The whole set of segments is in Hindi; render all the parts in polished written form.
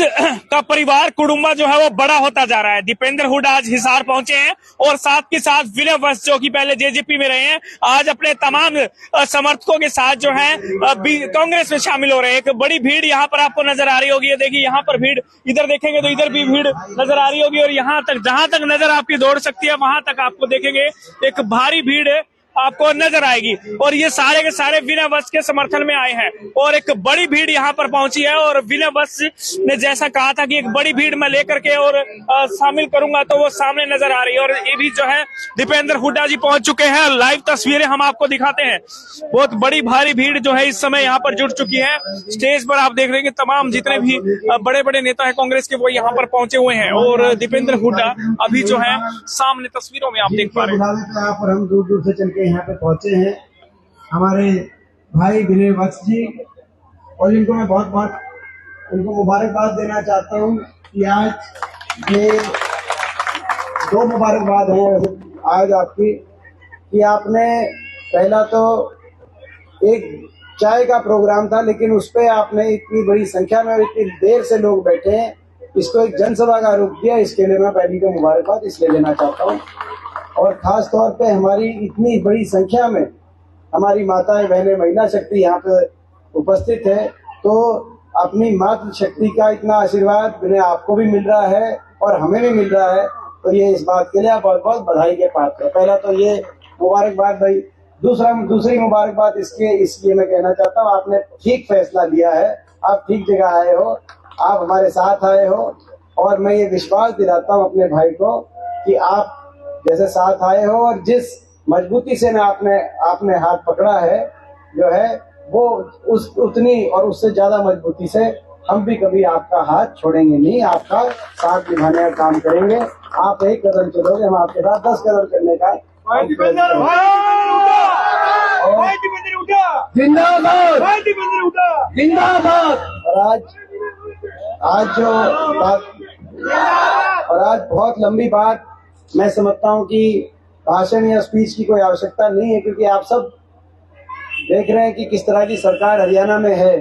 का परिवार कुटुंबा जो है वो बड़ा होता जा रहा है। दीपेंद्र हुड्डा आज हिसार पहुंचे हैं और साथ के साथ विनय वत्स जो कि पहले जेजेपी में रहे हैं, आज अपने तमाम समर्थकों के साथ जो है कांग्रेस में शामिल हो रहे हैं। एक बड़ी भीड़ यहाँ पर आपको नजर आ रही होगी। ये देखिए यहाँ पर भीड़, इधर देखेंगे तो इधर भी भीड़ नजर आ रही होगी और यहाँ तक जहां तक नजर आपकी दौड़ सकती है वहां तक आपको देखेंगे एक भारी भीड़ आपको नजर आएगी और ये सारे के सारे विनय वत्स के समर्थन में आए हैं और एक बड़ी भीड़ यहाँ पर पहुंची है। और विनय वत्स ने जैसा कहा था कि एक बड़ी भीड़ मैं लेकर के और शामिल करूंगा, तो वो सामने नजर आ रही है। और ये भी जो है दीपेंद्र हुड्डा जी पहुंच चुके हैं। लाइव तस्वीरें हम आपको दिखाते हैं। बहुत बड़ी भारी भीड़ जो है इस समय यहाँ पर जुट चुकी है। स्टेज पर आप देख रहे हैं कि तमाम जितने भी बड़े बड़े नेता है कांग्रेस के, वो यहाँ पर पहुंचे हुए हैं और दीपेंद्र हुड्डा अभी जो है सामने तस्वीरों में आप देख पा रहे हैं। हम दूर दूर से चल के यहाँ पे पहुंचे हैं हमारे भाई विनय वत्स जी, और इनको मैं बहुत बहुत उनको मुबारकबाद देना चाहता हूँ कि आज ये दो मुबारकबाद हैं आज आपकी कि आपने पहला तो एक चाय का प्रोग्राम था, लेकिन उस पर आपने इतनी बड़ी संख्या में और इतनी देर से लोग बैठे हैं, इसको एक जनसभा का रूप दिया। इसके लिए मैं पहली तो मुबारकबाद इसलिए देना चाहता हूँ। और खास तौर पे हमारी इतनी बड़ी संख्या में हमारी माताएं बहनें महिला शक्ति यहाँ पे उपस्थित है, तो अपनी मातृ शक्ति का इतना आशीर्वाद विनय आपको भी मिल रहा है और हमें भी मिल रहा है, तो ये इस बात के लिए आप बहुत बहुत बधाई के पात्र है। पहला तो ये मुबारकबाद भाई। दूसरी मुबारकबाद इसलिए मैं कहना चाहता हूँ, आपने ठीक फैसला लिया है, आप ठीक जगह आए हो, आप हमारे साथ आए हो और मैं ये विश्वास दिलाता हूँ अपने भाई को कि आप जैसे साथ आए हो और जिस मजबूती से मैं आपने हाथ पकड़ा है जो है वो उतनी और उससे ज्यादा मजबूती से हम भी कभी आपका हाथ छोड़ेंगे नहीं, आपका साथ निभाने का काम करेंगे। आप एक कदम चलोगे, हम आपके साथ 10 कदम करने का। जिंदाबाद जिंदाबाद। और आज बहुत लंबी बात मैं समझता हूं कि भाषण या स्पीच की कोई आवश्यकता नहीं है, क्योंकि आप सब देख रहे हैं कि किस तरह की सरकार हरियाणा में है।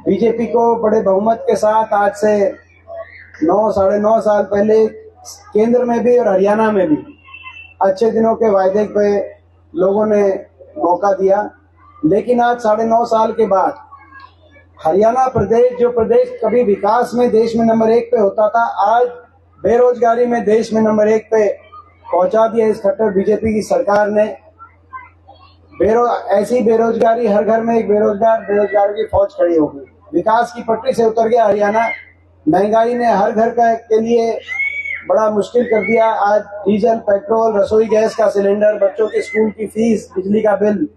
बीजेपी को बड़े बहुमत के साथ आज से 9-9.5 साल पहले केंद्र में भी और हरियाणा में भी अच्छे दिनों के वायदे पे लोगों ने मौका दिया, लेकिन आज 9.5 साल के बाद हरियाणा प्रदेश, जो प्रदेश कभी विकास में देश में नंबर 1 पे होता था, आज बेरोजगारी में देश में नंबर 1 पे पहुंचा दिया इस खट्टर बीजेपी की सरकार ने। ऐसी बेरोजगारी, हर घर में एक बेरोजगार की फौज खड़ी हो गई। विकास की पटरी से उतर गया हरियाणा। महंगाई ने हर घर के लिए बड़ा मुश्किल कर दिया। आज डीजल, पेट्रोल, रसोई गैस का सिलेंडर, बच्चों के स्कूल की फीस, बिजली का बिल,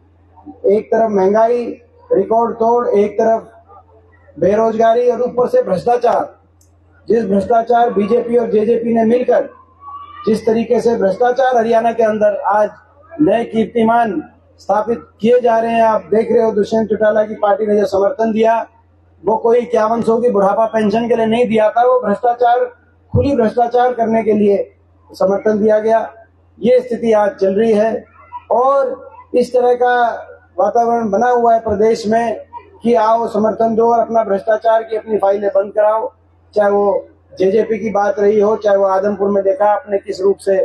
एक तरफ महंगाई रिकॉर्ड तोड़, एक तरफ बेरोजगारी और ऊपर से भ्रष्टाचार। जिस भ्रष्टाचार बीजेपी और जेजेपी ने मिलकर जिस तरीके से भ्रष्टाचार हरियाणा के अंदर आज नए कीर्तिमान स्थापित किए जा रहे हैं, आप देख रहे हो। दुष्यंत चौटाला की पार्टी ने जो समर्थन दिया वो कोई 5100 की बुढ़ापा पेंशन के लिए नहीं दिया था, वो भ्रष्टाचार, खुली भ्रष्टाचार करने के लिए समर्थन दिया गया। ये स्थिति आज चल रही है और इस तरह का वातावरण बना हुआ है प्रदेश में कि आओ समर्थन दो और अपना भ्रष्टाचार की अपनी फाइलें बंद कराओ। चाहे वो जेजेपी की बात रही हो, चाहे वो आदमपुर में देखा आपने किस रूप से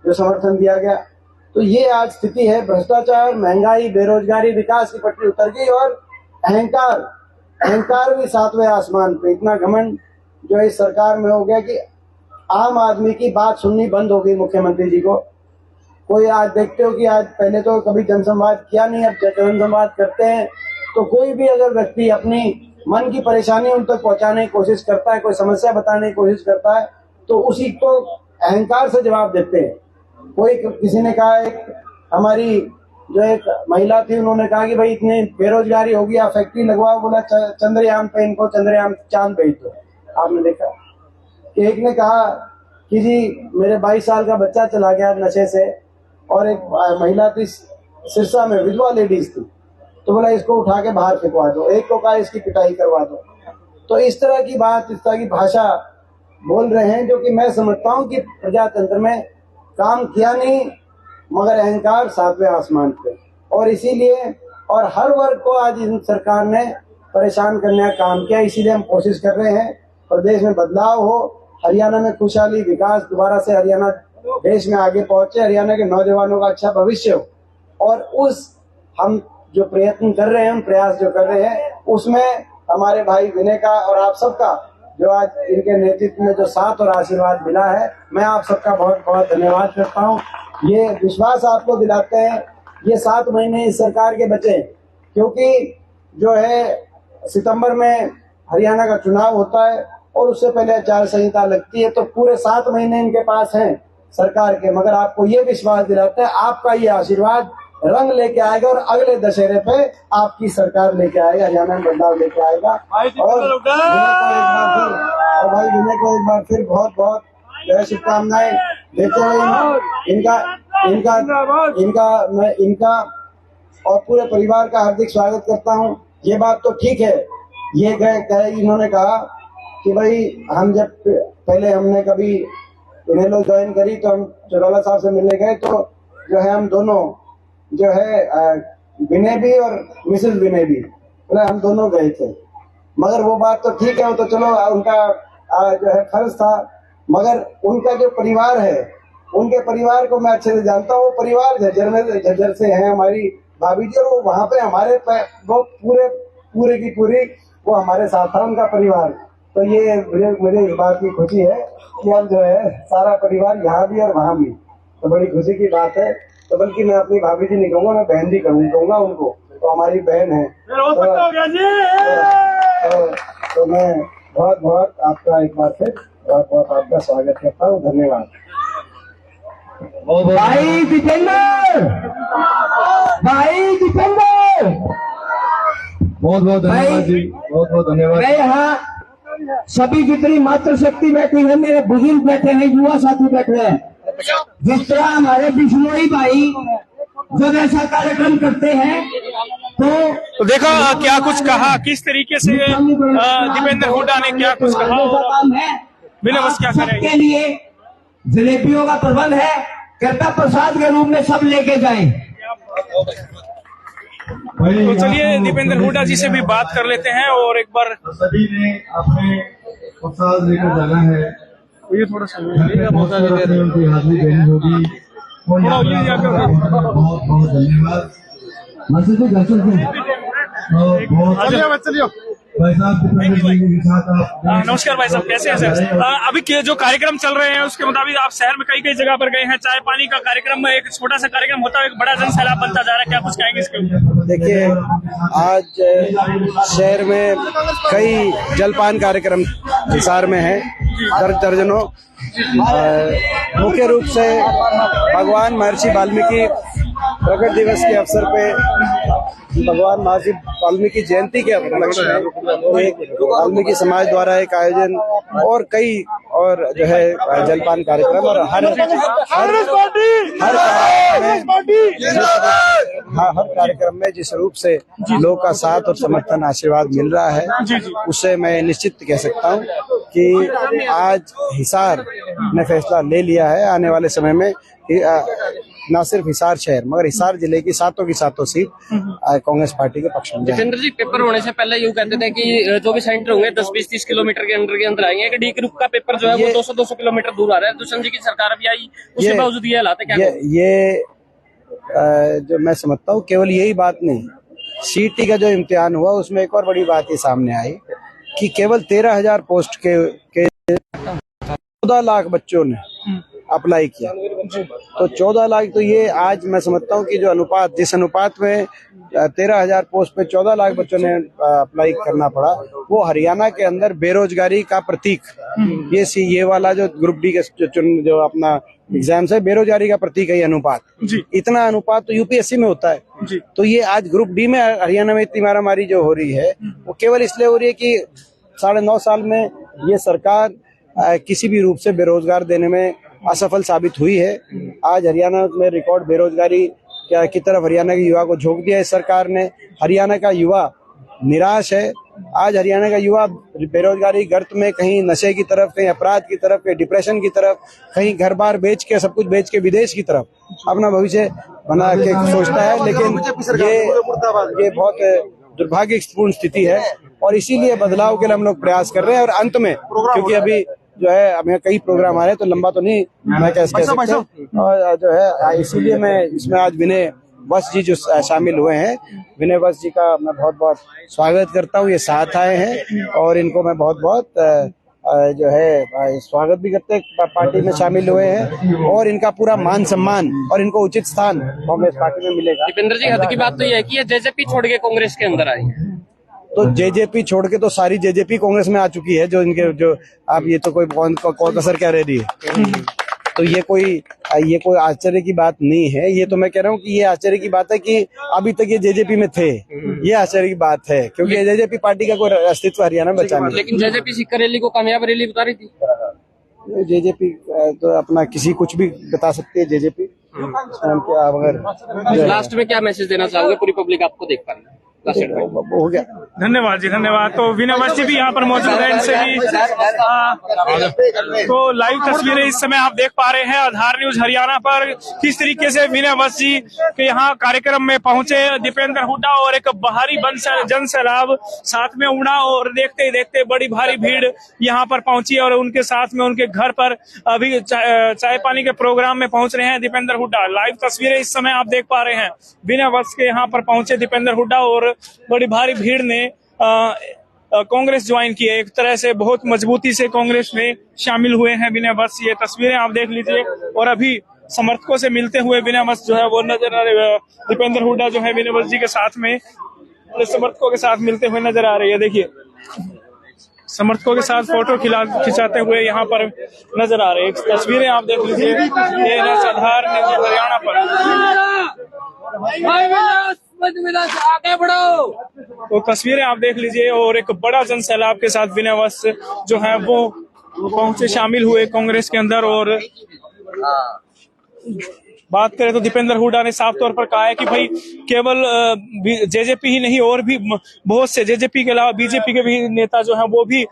जो समर्थन दिया गया। तो ये आज स्थिति है। भ्रष्टाचार, महंगाई, बेरोजगारी, विकास की पटरी उतर गई और अहंकार भी 7वें आसमान पे। इतना घमंड जो इस सरकार में हो गया कि आम आदमी की बात सुननी बंद हो गई मुख्यमंत्री जी को। कोई आज देखते हो कि आज, पहले तो कभी जनसंवाद किया नहीं, अब जनसंवाद करते हैं तो कोई भी अगर व्यक्ति अपनी मन की परेशानी उन तक पहुंचाने की कोशिश करता है, कोई समस्या बताने की कोशिश करता है, तो उसी को अहंकार से जवाब देते हैं। किसी ने कहा, एक हमारी जो एक महिला थी, उन्होंने कहा कि भाई इतनी बेरोजगारी होगी, आप फैक्ट्री लगवाओ। बोला चंद्रयान पे इनको चंद्रयान चांद भेज दो। आपने देखा कि एक ने कहा कि जी मेरे 22 साल का बच्चा चला गया नशे से, और एक महिला थी सिरसा में, विधवा लेडीज थी, तो बोला इसको उठा के बाहर फेंकवा दो। एक को कहा इसकी पिटाई करवा दो। तो इस तरह की बात, इस तरह की भाषा बोल रहे हैं, जो कि मैं समझता हूं कि प्रजातंत्र में काम किया नहीं, मगर अहंकार 7वें आसमान पे। और इसीलिए और हर वर्ग को आज इन सरकार ने परेशान करने का काम किया। इसीलिए हम कोशिश कर रहे हैं प्रदेश में बदलाव हो, हरियाणा में खुशहाली, विकास, दोबारा से हरियाणा देश में आगे पहुंचे, हरियाणा के नौजवानों का अच्छा भविष्य हो। और उस हम जो प्रयत्न कर रहे हैं, हम प्रयास जो कर रहे हैं, उसमें हमारे भाई विनय का और आप सबका जो आज इनके नेतृत्व में जो साथ और आशीर्वाद मिला है, मैं आप सबका बहुत बहुत धन्यवाद करता हूँ। ये विश्वास आपको दिलाते हैं, ये 7 महीने इस सरकार के बचे, क्योंकि जो है सितंबर में हरियाणा का चुनाव होता है और उससे पहले आचार संहिता लगती है, तो पूरे 7 महीने इनके पास हैं सरकार के। मगर आपको ये विश्वास दिलाते हैं, आपका ये आशीर्वाद रंग लेके आएगा और अगले दशहरे पे आपकी सरकार लेके आएगा, हरियाणा में बदलाव लेके आएगा। और भाई विनय को एक बार फिर बहुत बहुत शुभकामनाएं देते हुए मैं इनका और पूरे परिवार का हार्दिक स्वागत करता हूं। ये बात तो ठीक है, ये इन्होंने कहा कि भाई हम जब पहले हमने कभी इन्हें लोग ज्वाइन करी तो हम चौटाला साहब से मिलने गए, तो जो है हम दोनों जो है विनय भी और मिसेस विनय भी, मतलब हम दोनों गए थे। मगर वो बात तो ठीक है, वो तो चलो उनका जो है फर्ज था, मगर उनका जो परिवार है, उनके परिवार को मैं अच्छे से जानता हूँ। वो परिवार झज्जर से है हमारी भाभी जी, और वो वहाँ पे हमारे वो पूरे की पूरी वो हमारे साथ था, उनका परिवार। तो ये मुझे इस बात की खुशी है कि अब जो है सारा परिवार यहाँ भी और वहाँ भी, तो बड़ी खुशी की बात है। तो बल्कि मैं अपनी भाभी जी नहीं कहूँगा, मैं बहन जी कहूँगा उनको, तो हमारी बहन है। तो मैं बहुत बहुत आपका एक बार फिर बहुत बहुत आपका स्वागत करता हूँ। धन्यवाद। भाई दीपेंद्र, बहुत बहुत धन्यवाद जी, बहुत बहुत धन्यवाद। मैं यहाँ सभी जितनी मातृशक्ति बैठी है, मेरे बुजुर्ग बैठे हैं, युवा साथी बैठे हैं, जिस तरह हमारे बिश्नोई भाई जब ऐसा कार्यक्रम करते हैं तो देखो क्या कुछ कहा, किस तरीके से दीपेंद्र हुड्डा ने क्या कुछ कहा, बिना बस क्या करेंगे। के लिए जलेबियों का प्रबंध है, कृपया प्रसाद के रूप में सब लेके जाएं। तो चलिए दीपेंद्र हुड्डा जी से भी बात कर लेते हैं और एक बार सभी ने अपने प्रसाद लेकर जाना है। ये थोड़ा सा उनकी हाजिरी देनी होगी। बहुत बहुत धन्यवाद। भाई साहब नमस्कार भाई साहब, कैसे हैं सर? अभी के जो कार्यक्रम चल रहे हैं उसके मुताबिक आप शहर में कई जगह पर गए हैं, चाय पानी का कार्यक्रम, एक छोटा सा कार्यक्रम होता है, एक बड़ा जन सैलाब बनता जा रहा है, क्या कुछ कहेंगे इसके ऊपर? देखिए, आज शहर में कई जलपान कार्यक्रम हिसार में है, दर्जनों। मुख्य रूप से भगवान महर्षि वाल्मीकि प्रकट दिवस के अवसर पे, भगवान महर्षि वाल्मीकि जयंती के उपलक्ष्य में एक वाल्मीकि समाज द्वारा एक आयोजन और कई और जो है जलपान कार्यक्रम, और हर कार्यक्रम में जिस रूप से लोग का साथ और समर्थन आशीर्वाद मिल रहा है, उससे मैं निश्चित कह सकता हूं कि आज हिसार ने फैसला ले लिया है आने वाले समय में न सिर्फ हिसार शहर मगर हिसार जिले की सातों सीट कांग्रेस पार्टी के पक्ष में। जितेंद्र जी, पेपर होने से पहले यूँ कहते थे कि जो भी सेंटर होंगे 10-20-30 किलोमीटर के अंदर आएंगे, कि डी ग्रुप का पेपर जो है वो 200 किलोमीटर दूर आ रहा है। दुष्यंत जी की सरकार अभी आई, उसके बावजूद ये हालात है क्या? ये जो मैं समझता हूँ केवल यही बात नहीं, सीटी का जो इम्तिहान हुआ उसमें एक और बड़ी बात ये सामने आई कि केवल 13,000 पोस्ट के 14 लाख बच्चों ने अप्लाई किया। तो 14 लाख, तो ये आज मैं समझता हूँ कि जो अनुपात, जिस अनुपात में 13,000 पोस्ट पे 14 लाख बच्चों ने अप्लाई करना पड़ा, वो हरियाणा के अंदर बेरोजगारी का प्रतीक, ये वाला जो ग्रुप डी के जो अपना एग्जाम्स है, बेरोजगारी का प्रतीक है ये अनुपात। इतना अनुपात तो यूपीएससी में होता है। तो ये आज ग्रुप डी में हरियाणा में इतनी मारामारी जो हो रही है, वो केवल इसलिए हो रही है कि 9.5 साल में ये सरकार किसी भी रूप से बेरोजगार देने में असफल साबित हुई है। आज हरियाणा में रिकॉर्ड बेरोजगारी की तरफ हरियाणा के युवा को झोंक दिया है सरकार ने। हरियाणा का युवा निराश है। आज हरियाणा का युवा बेरोजगारी गर्त में, कहीं नशे की तरफ, कहीं अपराध की तरफ, कहीं डिप्रेशन की तरफ, कहीं घर बार बेच के, सब कुछ बेच के विदेश की तरफ अपना भविष्य बना के सोचता है। लेकिन ये बहुत दुर्भाग्यपूर्ण स्थिति है और इसीलिए बदलाव के लिए हम लोग प्रयास कर रहे हैं। और अंत में, क्योंकि अभी जो है हमें कई प्रोग्राम आ रहे हैं तो लंबा तो नहीं मैं कह सकता, और जो है इसीलिए मैं इसमें आज विनय वत्स जी जो शामिल हुए हैं, विनय वत्स जी का मैं बहुत बहुत स्वागत करता हूँ। ये साथ आए हैं और इनको मैं बहुत बहुत जो है स्वागत भी करते हैं, पार्टी में शामिल हुए हैं और इनका पूरा मान सम्मान और इनको उचित स्थान कांग्रेस पार्टी में मिलेगा। दीपेंद्र जी, हद की बात तो ये है कि ये जेजेपी छोड़ के कांग्रेस के अंदर आई है। तो जेजेपी छोड़ के तो सारी जेजेपी कांग्रेस में आ चुकी है, जो इनके जो आप ये तो कोई कौन कसर क्या रह रही है। तो ये कोई आश्चर्य की बात नहीं है। ये तो मैं कह रहा हूँ कि ये आश्चर्य की बात है कि अभी तक ये जेजेपी में थे, ये आश्चर्य की बात है, क्योंकि जेजेपी पार्टी का कोई अस्तित्व हरियाणा में बचा नहीं। लेकिन जेजेपी सिक्कर रैली को कामयाब रैली बता रही थी। जेजेपी तो अपना किसी कुछ भी बता सकती है जेजेपी। अगर लास्ट में क्या मैसेज देना चाहोगे? पूरी पब्लिक आपको देख पा रही है। हो गया। धन्यवाद जी, धन्यवाद। तो विनय वत्स जी भी यहाँ पर मौजूद है, इनसे भी तो लाइव तस्वीरें इस समय आप देख पा रहे हैं आधार न्यूज हरियाणा पर, किस तरीके से विनय वत्स जी के यहाँ कार्यक्रम में पहुंचे दीपेंद्र हुड्डा और एक बाहरी जन सैलाब साथ में उमड़ा और देखते ही देखते बड़ी भारी भीड़ यहाँ पर पहुंची और उनके साथ में उनके घर पर अभी चाय पानी के प्रोग्राम में पहुंच रहे हैं दीपेंद्र हुड्डा। लाइव तस्वीरें इस समय आप देख पा रहे हैं, विनय वत्स के यहाँ पर पहुंचे दीपेंद्र हुड्डा और बड़ी भारी भीड़ ने कांग्रेस ज्वाइन की है। एक तरह से बहुत मजबूती से कांग्रेस में शामिल हुए हैं विनय वत्स। ये तस्वीरें आप देख लीजिए और अभी समर्थकों से मिलते हुए विनय वत्स जो है वो नजर आ रहे, दीपेंद्र हुड्डा जो है विनय वत्स जी के साथ में समर्थकों के साथ मिलते हुए नजर आ रही है। देखिए समर्थकों के साथ फोटो खिंचाते हुए यहाँ पर नजर आ रहे हैं। तस्वीरें आप देख लीजिए, ये आधार न्यूज हरियाणा पर। आगे बढ़ो। तो तस्वीरें आप देख लीजिए और एक बड़ा जन सैलाब के साथ विनय वत्स जो है वो पहुंचे, शामिल हुए कांग्रेस के अंदर। और बात करें तो दीपेंद्र हुड्डा ने साफ तौर पर कहा है कि भाई केवल जेजेपी ही नहीं और भी बहुत से जेजेपी के अलावा बीजेपी के भी नेता जो हैं वो भी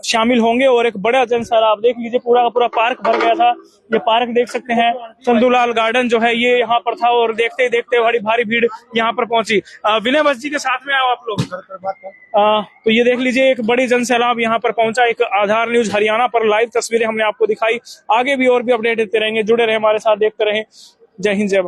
शामिल होंगे। और एक बड़ा जनसैलाब देख लीजिए, पूरा का पूरा पार्क भर गया था। ये पार्क देख सकते हैं, चंदूलाल गार्डन जो है ये यहाँ पर था और देखते ही देखते बड़ी भारी भीड़ यहाँ पर पहुंची। विनय वत्स जी के साथ में आओ आप लोग। तो ये देख लीजिए एक बड़ी जनसैलाब यहाँ पर पहुंचा। एक आधार न्यूज हरियाणा पर लाइव तस्वीरें हमने आपको दिखाई। आगे भी और भी अपडेट देते रहेंगे, जुड़े रहे हमारे साथ, देखते रहें। जय हिंद, जय भारत।